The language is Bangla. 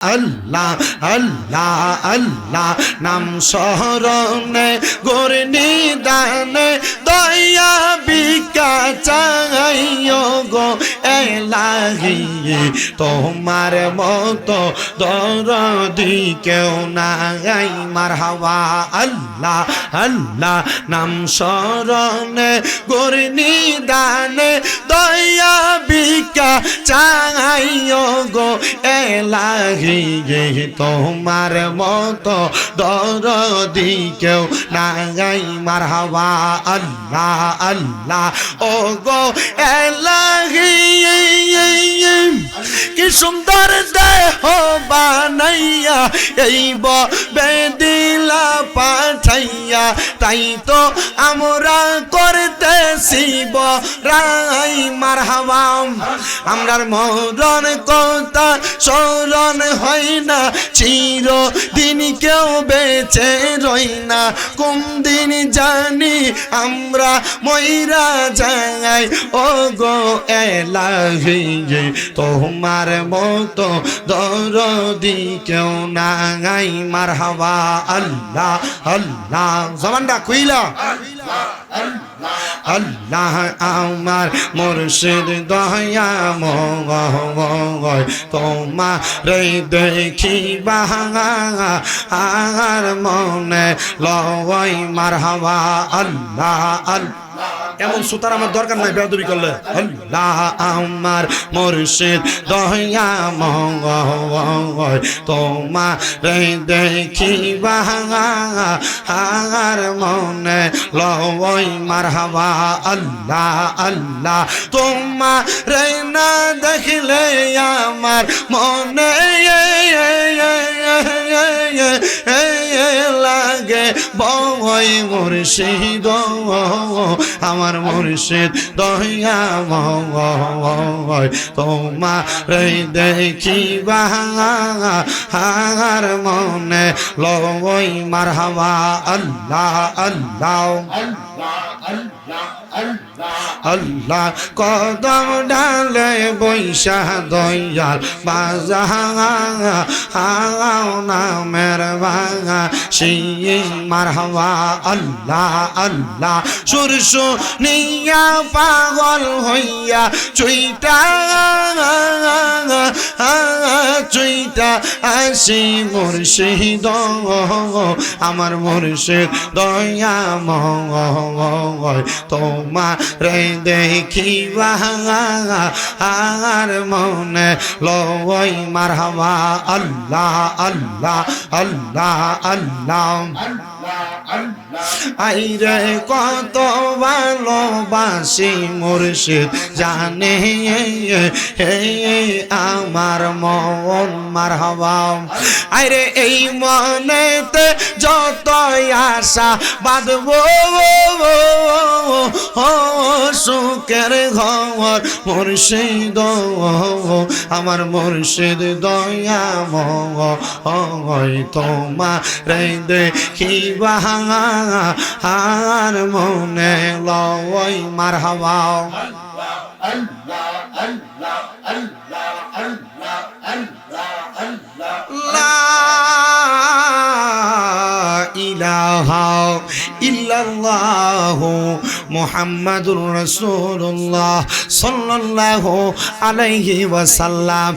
আল্লাহ আল্লাহ আল্লাহ নাম স্মরণে গোর নিদানে দয়া বিকা চাইও গো এলাহি তোমার মতো দরদি কেউ নাই মারহাবা আল্লাহ আল্লাহ নাম স্মরণে গোর নিদানে দয়া বিকা চাইও গো এলাহি তোমার মতো দরদি কেউ নাই মারহাবা আল্লাহ আল্লাহ ও গো এলাহি কি সুন্দর দেহ বানাইয়া এই বেদিলা পাঠাইয়া তাই তো আমরা করতেছি রাই মারহাবা আমরার মরণ কথা স্মরণ হয় না চিরদিন কেউ বেঁচে রই না কোন দিন জানি আমরা মইরা যাই ও গো এলাহি তোমার মতো দরদি কেউ নাই মারহাবা আল্লাহ আল্লাহ জবানটা কইলা আল্লাহ আমার মুর্শিদ দয়া ময় তোমারে দেখিবা আর মনে লয় মারহাবা আল্লাহ আল্লাহ এমন সুতার আমার দরকার নাই বেয়াদবি করলে আল্লাহ আমার মুর্শিদ দয়া ময় তোমারে দেখিবা আর মনে লয় মারহাবা আল্লাহ আল্লাহ তোমারে না দেখলে আমার মনে লাগে বয় মুর্শিদ আমার মুর্শিদ দয়া ময় তোমারে দেখিবা আর মনে লয় মারহাবা আল্লাহ আল্লাহ আল্লাহ কদম ডালে বৈশা দয়াল বাজা নামের বাঙা সেই মারহাবা আল্লাহ আল্লাহ সুরসু নিয়া পাগল হইয়া চুইটা আসি মুর্শিদ আমার মুর্শিদ দয়া ময় তোমারে দেখিবা আর মনে লয় মারহাবা আল্লাহ আল্লাহ আল্লাহ আল্লাহ আইরে কত ভালোবাসি মুর্শিদ জানে হে আমার মন মারহাবা আইরে এই মনেতে যত আশা বাঁধবো সুখের ঘর মুর্শিদ আমার মুর্শিদ দয়া ময় তোমারে দেখিবা আর মনে লয় মারহাবা লা ইলাহা ইল্লাল্লাহু মুহাম্মাদুর রাসূলুল্লাহ সাল্লাল্লাহু আলাইহি ওয়াসাল্লাম